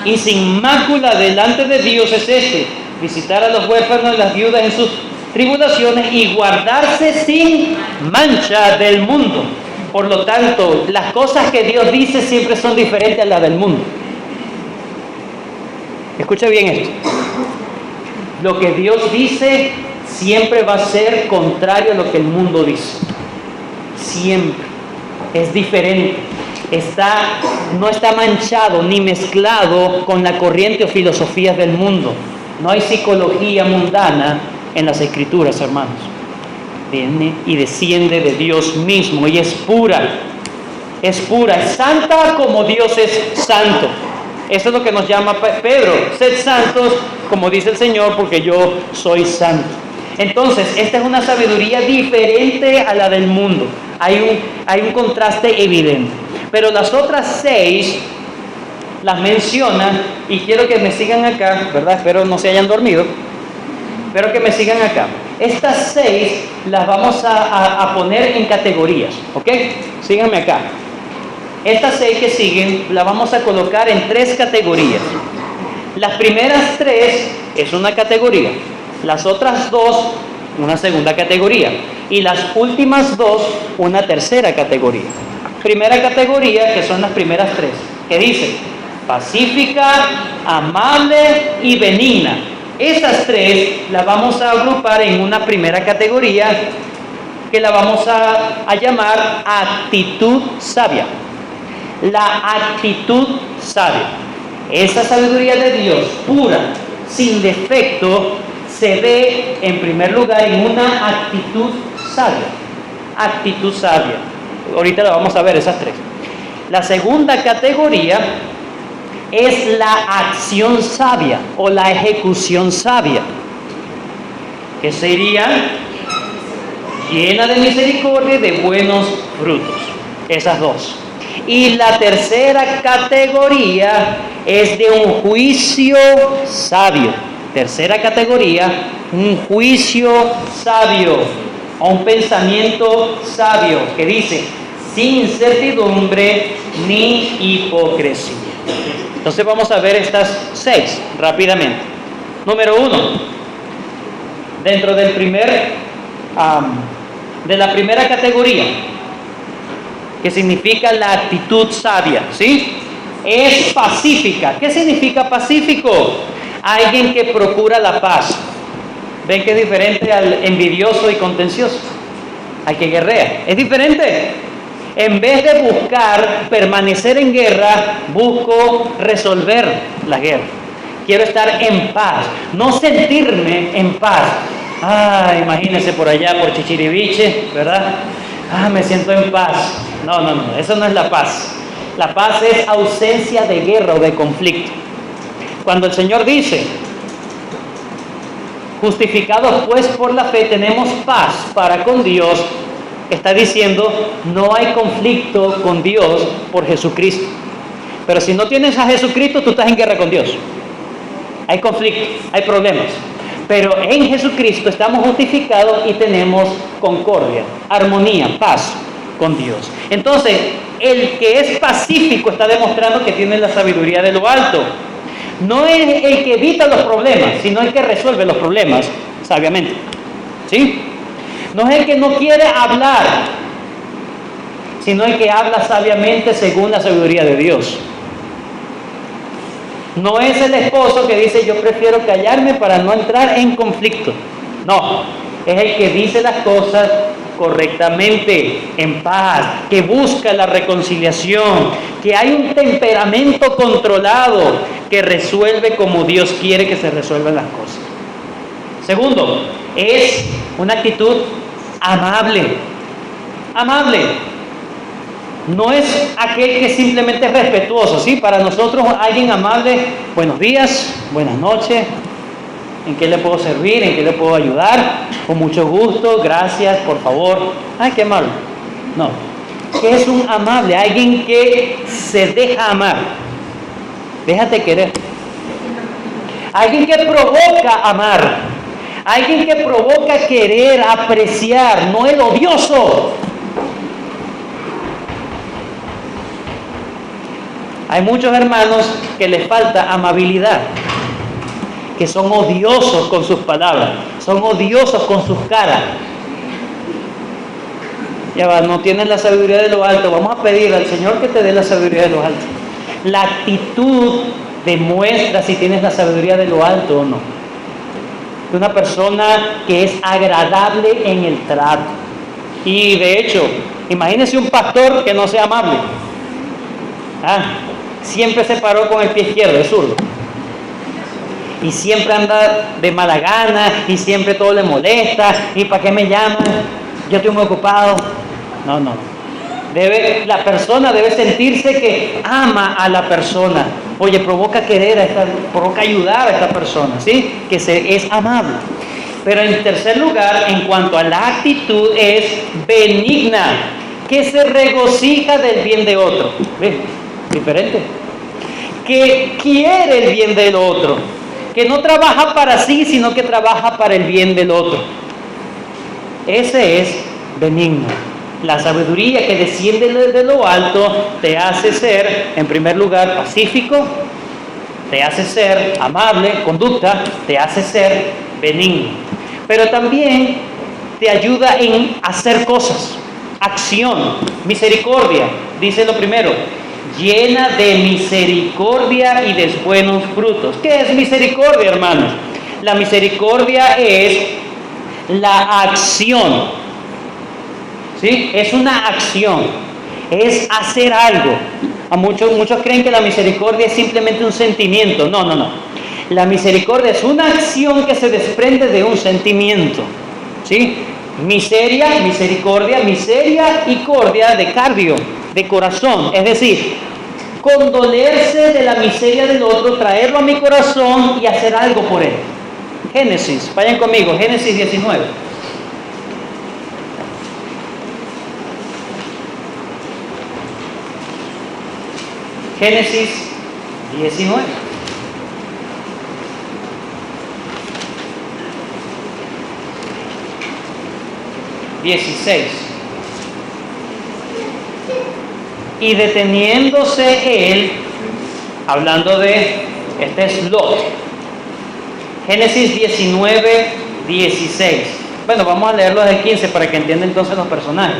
y sin mácula delante de Dios es visitar a los huérfanos y las viudas en sus tribulaciones y guardarse sin mancha del mundo. Por lo tanto, las cosas que Dios dice siempre son diferentes a las del mundo. Escucha bien esto. Lo que Dios dice siempre va a ser contrario a lo que el mundo dice. Siempre. Es diferente. No está manchado ni mezclado con la corriente o filosofías del mundo. No hay psicología mundana en las Escrituras, hermanos. Viene y desciende de Dios mismo y es pura, es santa como Dios es santo. Eso es lo que nos llama Pedro: sed santos como dice el Señor, porque yo soy santo. Entonces, esta es una sabiduría diferente a la del mundo. Hay un contraste evidente. Pero las otras 6 las mencionan, y quiero que me sigan acá, ¿verdad? Espero no se hayan dormido. Espero que me sigan acá. Estas 6 las vamos a poner en categorías, ¿ok? Síganme acá. Estas 6 que siguen las vamos a colocar en 3 categorías. Las primeras 3 es una categoría, las otras 2 una segunda categoría y las últimas 2 una tercera categoría. Primera categoría, que son las primeras 3, que dice pacífica, amable y benigna. Esas 3 las vamos a agrupar en una primera categoría que la vamos a llamar actitud sabia. La actitud sabia. Esa sabiduría de Dios, pura, sin defecto, se ve en primer lugar en una actitud sabia. Actitud sabia. Ahorita la vamos a ver, esas 3. La segunda categoría es la acción sabia o la ejecución sabia, que sería llena de misericordia y de buenos frutos. Esas 2. Y la tercera categoría es de un juicio sabio. Tercera categoría, un juicio sabio o un pensamiento sabio, que dice sin incertidumbre ni hipocresía. Entonces vamos a ver estas 6 rápidamente. Número 1, dentro del de la primera categoría, que significa la actitud sabia, ¿sí? Es pacífica. ¿Qué significa pacífico? Alguien que procura la paz. ¿Ven que es diferente al envidioso y contencioso? Al que guerrea. Es diferente. En vez de buscar permanecer en guerra, busco resolver la guerra. Quiero estar en paz, no sentirme en paz. Imagínense por allá, por Chichiriviche, ¿verdad? Me siento en paz. No, eso no es la paz. La paz es ausencia de guerra o de conflicto. Cuando el Señor dice, justificados pues por la fe tenemos paz para con Dios, está diciendo, no hay conflicto con Dios por Jesucristo. Pero si no tienes a Jesucristo, tú estás en guerra con Dios. Hay conflicto, hay problemas. Pero en Jesucristo estamos justificados y tenemos concordia, armonía, paz con Dios. Entonces, el que es pacífico está demostrando que tiene la sabiduría de lo alto. No es el que evita los problemas, sino el que resuelve los problemas sabiamente. ¿Sí? No es el que no quiere hablar, sino el que habla sabiamente según la sabiduría de Dios. No es el esposo que dice, yo prefiero callarme para no entrar en conflicto. No, es el que dice las cosas correctamente, en paz, que busca la reconciliación, que hay un temperamento controlado, que resuelve como Dios quiere que se resuelvan las cosas. Segundo, es una actitud amable. Amable. No es aquel que simplemente es respetuoso, ¿sí? Para nosotros alguien amable, buenos días, buenas noches, ¿en qué le puedo servir? ¿En qué le puedo ayudar? Con mucho gusto, gracias, por favor. Qué amable. No, que es un amable, alguien que se deja amar. Déjate querer. Alguien que provoca amar. Alguien que provoca querer, apreciar, no el odioso. Hay muchos hermanos que les falta amabilidad, que son odiosos con sus palabras, son odiosos con sus caras. Ya va, no tienes la sabiduría de lo alto. Vamos a pedirle al Señor que te dé la sabiduría de lo alto. La actitud demuestra si tienes la sabiduría de lo alto o no. Una persona que es agradable en el trato. Y de hecho, imagínese un pastor que no sea amable. Siempre se paró con el pie izquierdo, es zurdo. Y siempre anda de mala gana, y siempre todo le molesta. ¿Y para qué me llaman? Yo estoy muy ocupado. No. La persona debe sentirse que ama a la persona. Oye, provoca querer provoca ayudar a esta persona, ¿sí? Que es amable. Pero en tercer lugar, en cuanto a la actitud, es benigna, que se regocija del bien de otro. ¿Ves? Diferente. Que quiere el bien del otro. Que no trabaja para sí, sino que trabaja para el bien del otro. Ese es benigno. La sabiduría que desciende de lo alto te hace ser, en primer lugar, pacífico, te hace ser amable, conducta, te hace ser benigno. Pero también te ayuda en hacer cosas, acción, misericordia. Dice lo primero, llena de misericordia y de buenos frutos. ¿Qué es misericordia, hermanos? La misericordia es la acción. ¿Sí? Es una acción, es hacer algo. Muchos creen que la misericordia es simplemente un sentimiento. No. La misericordia es una acción que se desprende de un sentimiento. ¿Sí? Misericordia y cordia de cardio, de corazón. Es decir, condolerse de la miseria del otro, traerlo a mi corazón y hacer algo por él. Génesis, vayan conmigo, Génesis 19. Génesis 19. Y deteniéndose él, hablando de, este es Lot. Génesis 19, 16. Bueno, vamos a leerlo desde 15 para que entiendan entonces los personajes.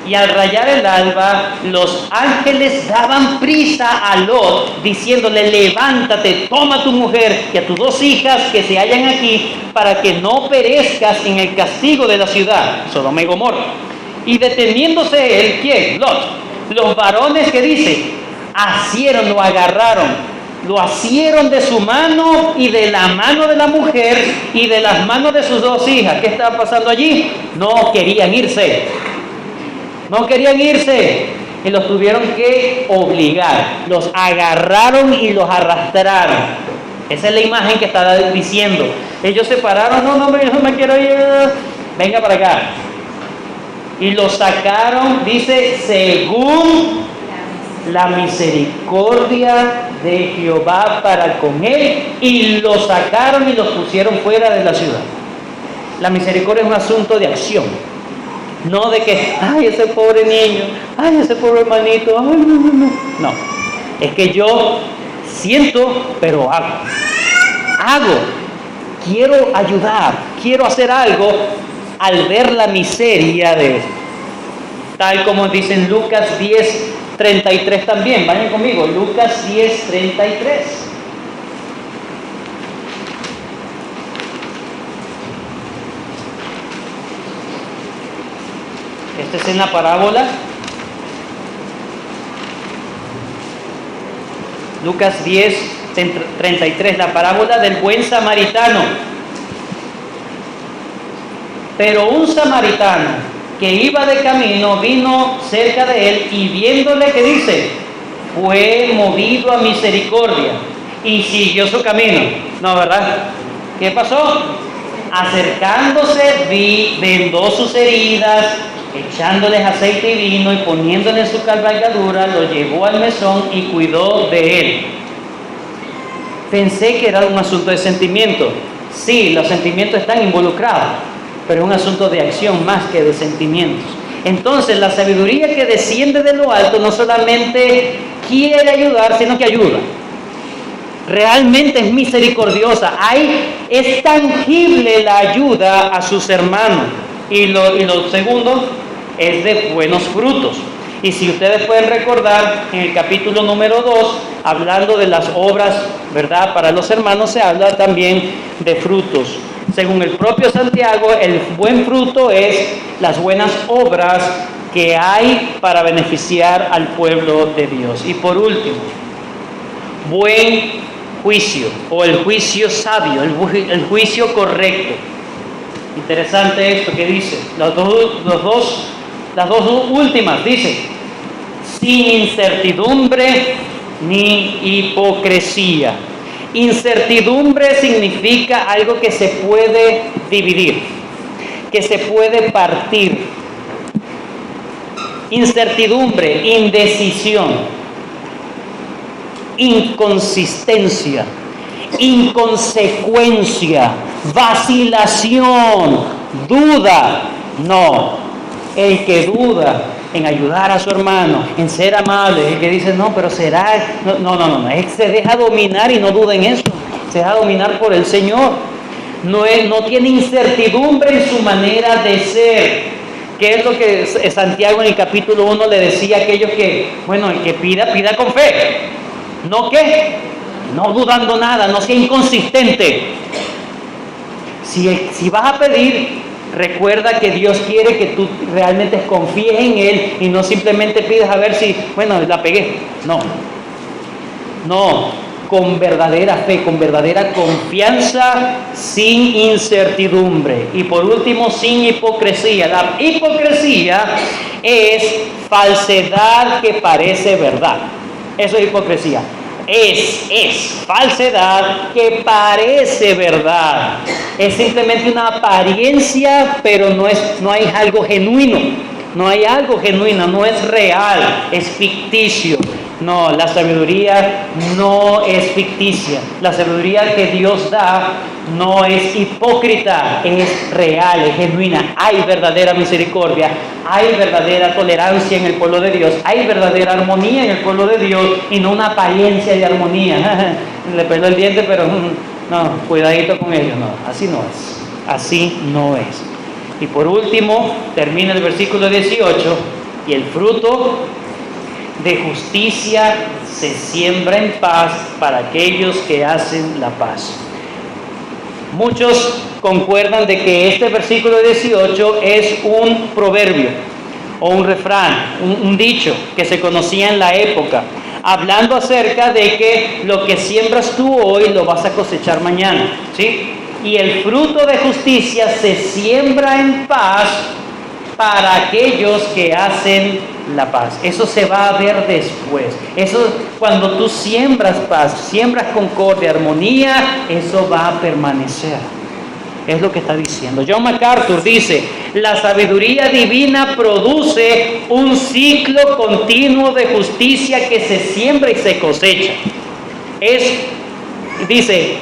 Y al rayar el alba, los ángeles daban prisa a Lot, diciéndole, levántate, toma a tu mujer y a tus 2 hijas que se hallan aquí, para que no perezcas en el castigo de la ciudad, Sodoma y Gomorra. Y deteniéndose él, ¿quién? Lot. Los varones que dice, lo agarraron, lo asieron de su mano y de la mano de la mujer y de las manos de sus 2 hijas. ¿Qué estaba pasando allí? No querían irse y los tuvieron que obligar. Los agarraron y los arrastraron. Esa es la imagen que está diciendo. Ellos se pararon, no, yo no me quiero ir, venga para acá. Y los sacaron, dice, según la misericordia de Jehová para con él, y los sacaron y los pusieron fuera de la ciudad. La misericordia es un asunto de acción. No de que, ay, ese pobre niño, ay, ese pobre hermanito, ay, no. Es que yo siento, pero hago. Quiero ayudar, quiero hacer algo al ver la miseria de él. Tal como dice en Lucas 10:33 también. Vayan conmigo, Lucas 10:33. Esta es en la parábola. Lucas 10:33, la parábola del buen samaritano. Pero un samaritano que iba de camino vino cerca de él y viéndole, ¿qué dice? Fue movido a misericordia y siguió su camino. No, ¿verdad? ¿Qué pasó? Acercándose, vendó sus heridas, echándoles aceite y vino y poniéndole en su cabalgadura, lo llevó al mesón y cuidó de él. Pensé que era un asunto de sentimiento. Sí, los sentimientos están involucrados, pero es un asunto de acción más que de sentimientos. Entonces, la sabiduría que desciende de lo alto no solamente quiere ayudar, sino que ayuda. Realmente es misericordiosa. Es tangible la ayuda a sus hermanos. Y lo segundo es de buenos frutos. Y si ustedes pueden recordar, en el capítulo número 2, hablando de las obras, ¿verdad? Para los hermanos se habla también de frutos. Según el propio Santiago, el buen fruto es las buenas obras que hay para beneficiar al pueblo de Dios. Y por último, buen juicio, o el juicio sabio, el juicio correcto. Interesante esto que dice. Las dos últimas dice: sin incertidumbre ni hipocresía. Incertidumbre significa algo que se puede dividir, que se puede partir. Incertidumbre, indecisión, inconsistencia, inconsecuencia, vacilación, duda. No, el que duda en ayudar a su hermano, en ser amable, el que dice, no, pero será, no, él se deja dominar y no duda en eso, se deja dominar por el Señor. No tiene incertidumbre en su manera de ser. ¿Qué es lo que Santiago en el capítulo 1 le decía a aquellos que, bueno, el que pida con fe? ¿No qué? No dudando nada, no sea inconsistente. Si vas a pedir, recuerda que Dios quiere que tú realmente confíes en Él y no simplemente pidas a ver si, bueno, la pegué. No, con verdadera fe, con verdadera confianza, sin incertidumbre. Y por último, sin hipocresía. La hipocresía es falsedad que parece verdad. Eso es hipocresía. Es falsedad que parece verdad. Es simplemente una apariencia, pero no hay algo genuino. No hay algo genuino, no es real, es ficticio. No, la sabiduría no es ficticia. La sabiduría que Dios da no es hipócrita, es real, es genuina. Hay verdadera misericordia, hay verdadera tolerancia en el pueblo de Dios, hay verdadera armonía en el pueblo de Dios y no una apariencia de armonía. Le peló el diente, pero no, cuidadito con ello. No, así no es. Así no es. Y por último, termina el versículo 18, y el fruto de justicia se siembra en paz para aquellos que hacen la paz. Muchos concuerdan de que este versículo 18 es un proverbio o un refrán, un dicho que se conocía en la época, hablando acerca de que lo que siembras tú hoy lo vas a cosechar mañana, ¿sí? Y el fruto de justicia se siembra en paz para aquellos que hacen la paz. Eso se va a ver después. Eso, cuando tú siembras paz, siembras concordia, armonía, eso va a permanecer. Es lo que está diciendo. John MacArthur dice: la sabiduría divina produce un ciclo continuo de justicia que se siembra y se cosecha. Dice,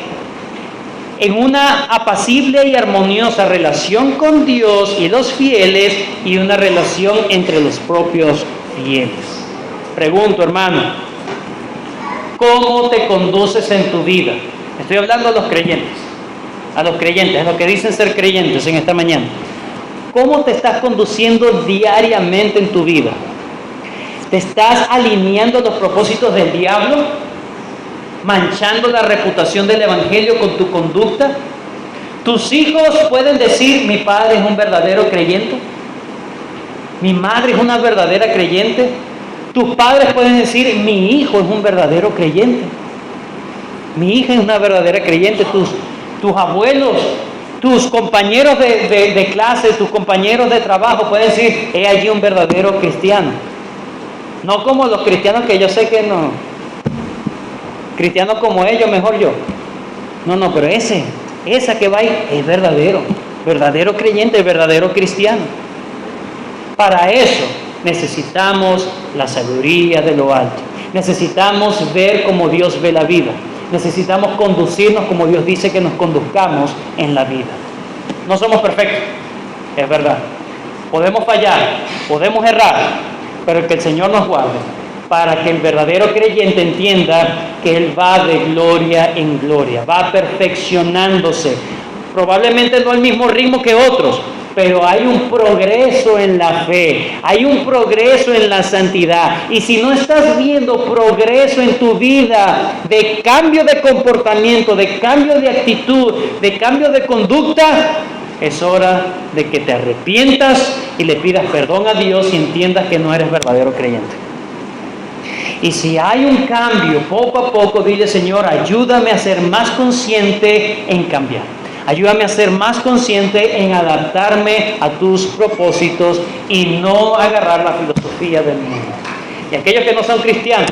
en una apacible y armoniosa relación con Dios y los fieles y una relación entre los propios fieles. Pregunto, hermano, ¿cómo te conduces en tu vida? Estoy hablando a los creyentes, a los que dicen ser creyentes en esta mañana. ¿Cómo te estás conduciendo diariamente en tu vida? ¿Te estás alineando a los propósitos del diablo? ¿Manchando la reputación del evangelio con tu conducta? ¿Tus hijos pueden decir, mi padre es un verdadero creyente? ¿Mi madre es una verdadera creyente? Tus padres pueden decir, mi hijo es un verdadero creyente. Mi hija es una verdadera creyente. Tus abuelos, tus compañeros de clase, tus compañeros de trabajo pueden decir, he allí un verdadero cristiano. No como los cristianos que yo sé que no. Cristianos como ellos, mejor yo. No, pero esa que va ahí es verdadero creyente, verdadero cristiano. Para eso necesitamos la sabiduría de lo alto. Necesitamos ver como Dios ve la vida. necesitamos conducirnos como Dios dice que nos conduzcamos en la vida. No somos perfectos, es verdad. Podemos fallar, podemos errar, pero que el Señor nos guarde para que el verdadero creyente entienda que Él va de gloria en gloria, va perfeccionándose. Probablemente no al mismo ritmo que otros, pero hay un progreso en la fe, hay un progreso en la santidad. Y si no estás viendo progreso en tu vida, de cambio de comportamiento, de cambio de actitud, de cambio de conducta, es hora de que te arrepientas y le pidas perdón a Dios y entiendas que no eres verdadero creyente. Y si hay un cambio, poco a poco, dile: Señor, ayúdame a ser más consciente en cambiar. Ayúdame a ser más consciente en adaptarme a tus propósitos y no agarrar la filosofía del mundo. Y aquellos que no son cristianos,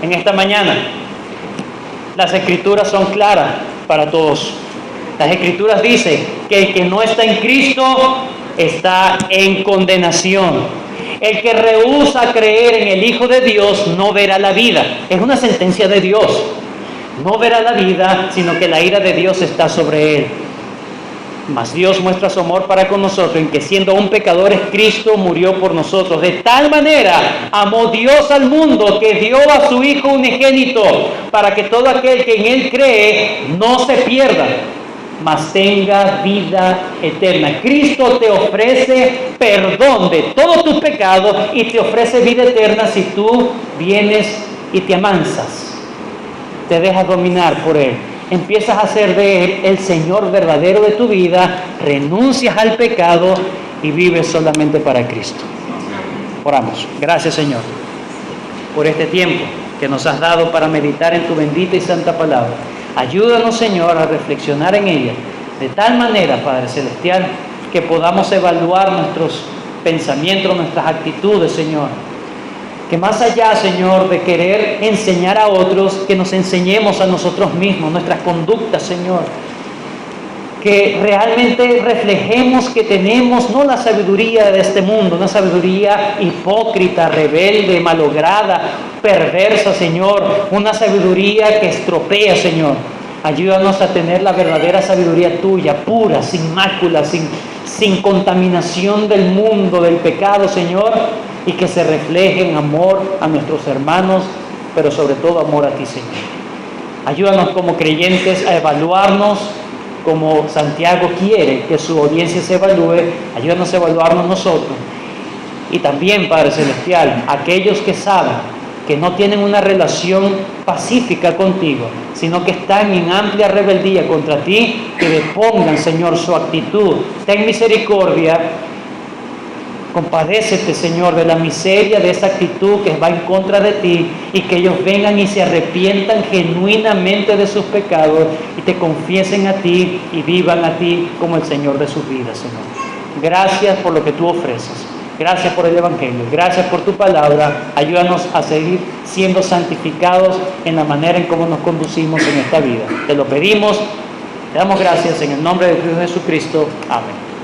en esta mañana, las Escrituras son claras para todos. Las Escrituras dicen que el que no está en Cristo está en condenación. El que rehúsa creer en el Hijo de Dios no verá la vida. Es una sentencia de Dios. No verá la vida, sino que la ira de Dios está sobre él. Mas Dios muestra su amor para con nosotros en que, siendo aún pecadores, Cristo murió por nosotros. De tal manera amó Dios al mundo que dio a su Hijo unigénito, para que todo aquel que en Él cree no se pierda, mas tenga vida eterna. Cristo te ofrece perdón de todos tus pecados y te ofrece vida eterna si tú vienes y te amansas, te dejas dominar por Él, empiezas a ser de Él el Señor verdadero de tu vida, renuncias al pecado y vives solamente para Cristo. Oramos. Gracias, Señor, por este tiempo que nos has dado para meditar en tu bendita y santa palabra. Ayúdanos, Señor, a reflexionar en ella de tal manera, Padre Celestial, que podamos evaluar nuestros pensamientos, nuestras actitudes, Señor. Que más allá, Señor, de querer enseñar a otros, que nos enseñemos a nosotros mismos, nuestras conductas, Señor. Que realmente reflejemos que tenemos no la sabiduría de este mundo, una sabiduría hipócrita, rebelde, malograda, perversa, Señor, una sabiduría que estropea, Señor. Ayúdanos a tener la verdadera sabiduría tuya, pura, sin mácula, sin contaminación del mundo, del pecado, Señor, y que se refleje en amor a nuestros hermanos, pero sobre todo amor a ti, Señor. Ayúdanos como creyentes a evaluarnos como Santiago quiere que su audiencia se evalúe. Ayúdanos a evaluarnos nosotros. Y también, Padre Celestial, aquellos que saben que no tienen una relación pacífica contigo, sino que están en amplia rebeldía contra ti, que depongan, Señor, su actitud. Ten misericordia. Compadécete, Señor, de la miseria de esa actitud que va en contra de ti, y que ellos vengan y se arrepientan genuinamente de sus pecados y te confiesen a ti y vivan a ti como el Señor de sus vidas, Señor. Gracias por lo que tú ofreces. Gracias por el Evangelio. Gracias por tu palabra. Ayúdanos a seguir siendo santificados en la manera en cómo nos conducimos en esta vida. Te lo pedimos. Te damos gracias en el nombre de Cristo Jesucristo. Amén.